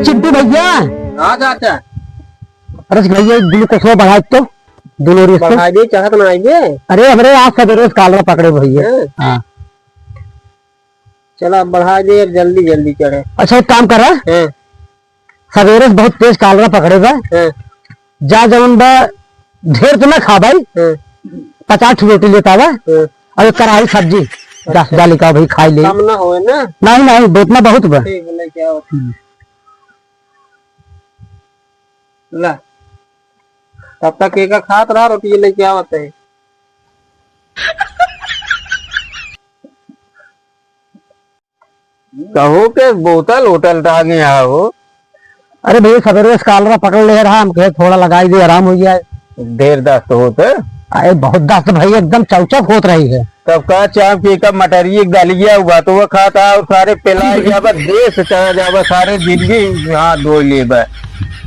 चिंटू भैया। हाँ चाचा। अरे भैया ग्लूकोस बढ़ा तो दोनों बढ़ा दिए चाहत ना आइए। अरे हमरे आज सवेरे कालरा पकड़े भैया। हाँ चलो बढ़ा दिए जल्दी जल्दी चढ़े। अच्छा एक काम करा सवेरे से बहुत तेज कालरा पकड़े बा जा जवन बा ढेर तो ना खा भाई 50 रोटी लेता बा और कराही सब्जी 10 डाली का भाई खाई ले कम ना होए ना। नहीं नहीं बेतना बहुत बा ठीक है क्या होता ला तब तक एक खात रहा रोटी लेके आवत है। कहो के बोतल होटल टांगे आओ। अरे भैया सवेरे से कालरा पकड़ ले रहा हम कहे थोड़ा लगाई दे आराम हो जाए। ढेर दस्त होते अरे बहुत दस्त भाई एकदम चौचक होत रही है। तब का चाप के का मटरिया गलिया हुआ तो वो खाता और सारे पिला जावा देश चला जावा सारे जिंदगी हाथ धो ले